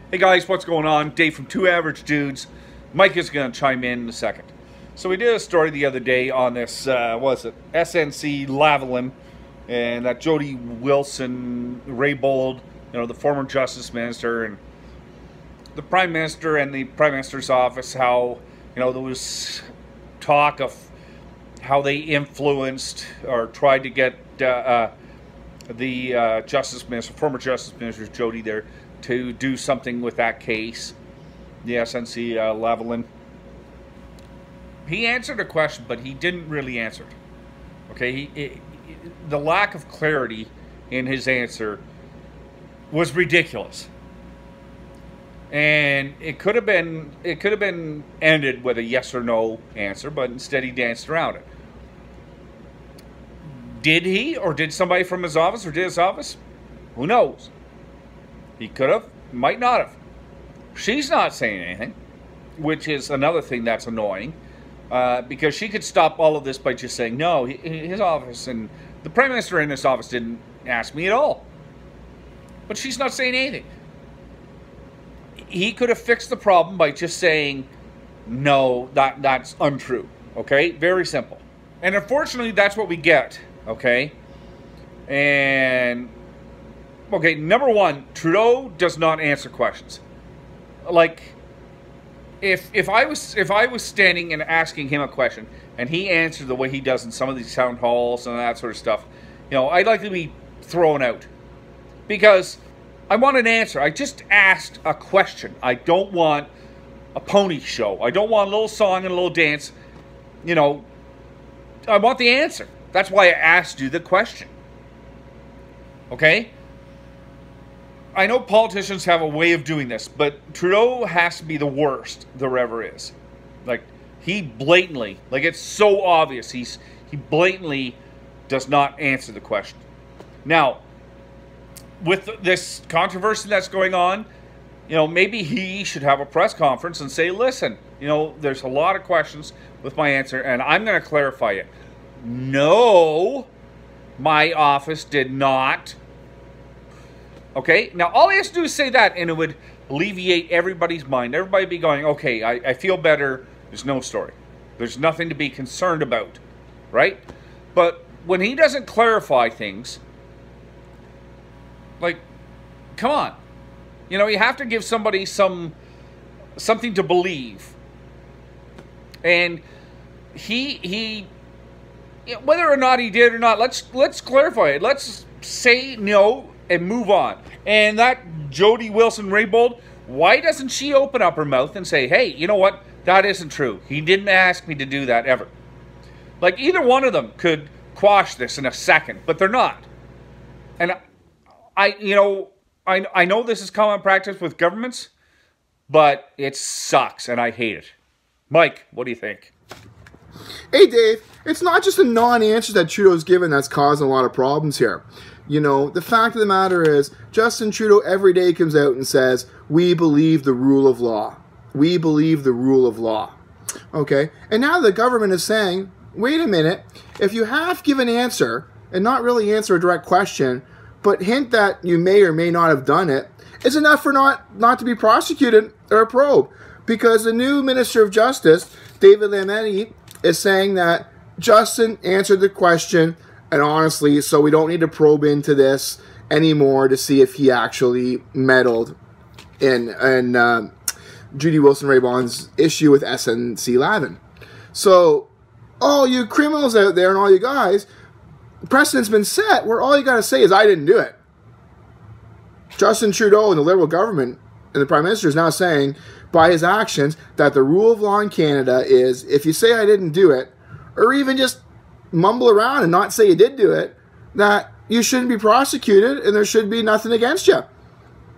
Hey guys, what's going on? Dave from Two Average Dudes. Mike is going to chime in a second. So we did a story the other day on this, what was it, SNC Lavalin, and that Jody Wilson-Raybould, the former Justice Minister, and the Prime Minister and the Prime Minister's office, how, there was talk of how they influenced or tried to get the Justice Minister, former Justice Minister Jody there, to do something with that case, the SNC Lavalin. He answered a question, but he didn't really answer it. Okay, the lack of clarity in his answer was ridiculous, and it could have been ended with a yes or no answer, but instead he danced around it. Did he, or did somebody from his office, or did his office? Who knows? He could have, might not have. She's not saying anything, which is another thing that's annoying, because she could stop all of this by just saying, no, his office and the Prime Minister in his office didn't ask me at all. But she's not saying anything. He could have fixed the problem by just saying, no, that's untrue. Okay? Very simple. And unfortunately, that's what we get. Okay? And okay, number one, Trudeau does not answer questions. Like, if I was standing and asking him a question, and he answered the way he does in some of these town halls and that sort of stuff, I'd like to be thrown out. Because I want an answer. I just asked a question. I don't want a pony show. I don't want a little song and a little dance. I want the answer. That's why I asked you the question. Okay? I know politicians have a way of doing this, but Trudeau has to be the worst there ever is. Like, he blatantly, like, it's so obvious, he blatantly does not answer the question. Now, with this controversy that's going on, maybe he should have a press conference and say, listen, there's a lot of questions with my answer, and I'm going to clarify it. No, my office did not. Okay, now all he has to do is say that, and it would alleviate everybody's mind. Everybody would be going, okay, I feel better. There's no story. There's nothing to be concerned about, right? But when he doesn't clarify things, like, come on. You have to give somebody something to believe. And he whether or not he did or not, let's clarify it. Let's say no and move on. And that Jody Wilson-Raybould, why doesn't she open up her mouth and say, hey, you know what? That isn't true. He didn't ask me to do that ever. Like, either one of them could quash this in a second, but they're not. And I know this is common practice with governments, but it sucks and I hate it. Mike, what do you think? Hey, Dave, it's not just the non-answers that Trudeau's given that's causing a lot of problems here. The fact of the matter is, Justin Trudeau every day comes out and says, we believe the rule of law. We believe the rule of law. Okay? And now the government is saying, wait a minute, if you half give an answer and not really answer a direct question, but hint that you may or may not have done it, it's enough for not to be prosecuted or probed. Because the new Minister of Justice, David Lametti, is saying that Justin answered the question, and honestly, so we don't need to probe into this anymore to see if he actually meddled in Judy Wilson-Raybould's issue with SNC Lavalin. So, all you criminals out there and all you guys, precedent's been set where all you got to say is, I didn't do it. Justin Trudeau and the Liberal government and the Prime Minister is now saying, by his actions, that the rule of law in Canada is, if you say I didn't do it, or even just mumble around and not say you did do it, that you shouldn't be prosecuted and there should be nothing against you.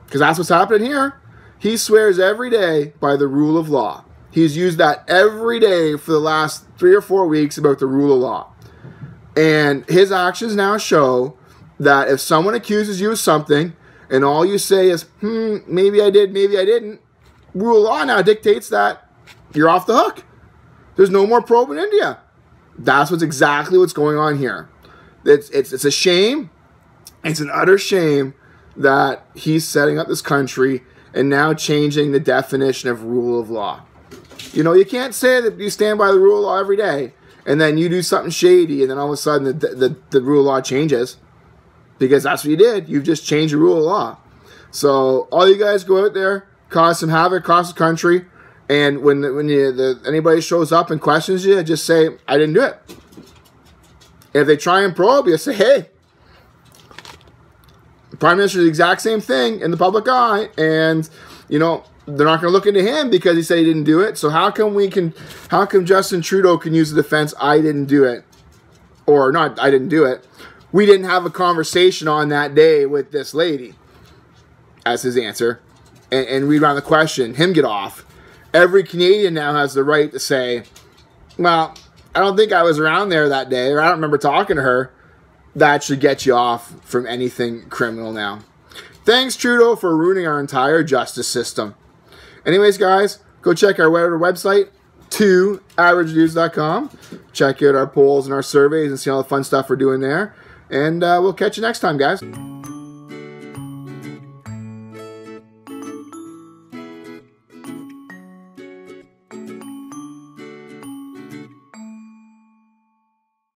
Because that's what's happening here. He swears every day by the rule of law. He's used that every day for the last 3 or 4 weeks about the rule of law. And his actions now show that if someone accuses you of something and all you say is, maybe I did, maybe I didn't, rule of law now dictates that you're off the hook. There's no more probing into you. That's exactly what's going on here. It's a shame. It's an utter shame that he's setting up this country and now changing the definition of rule of law. You know, you can't say that you stand by the rule of law every day, and then you do something shady, and then all of a sudden the rule of law changes. Because that's what you did. You've just changed the rule of law. So all you guys go out there, cause some havoc across the country, and when anybody shows up and questions you, just say, I didn't do it. If they try and probe you, say, hey, the Prime Minister did the exact same thing in the public eye, and, you know, they're not going to look into him because he said he didn't do it. So how come Justin Trudeau can use the defense, I didn't do it? Or not, I didn't do it. We didn't have a conversation on that day with this lady, as his answer. And read around the question, him get off. Every Canadian now has the right to say, well, I don't think I was around there that day, or I don't remember talking to her. That should get you off from anything criminal now. Thanks, Trudeau, for ruining our entire justice system. Anyways, guys, go check our website, 2averagedudes.com. Check out our polls and our surveys and see all the fun stuff we're doing there. And we'll catch you next time, guys.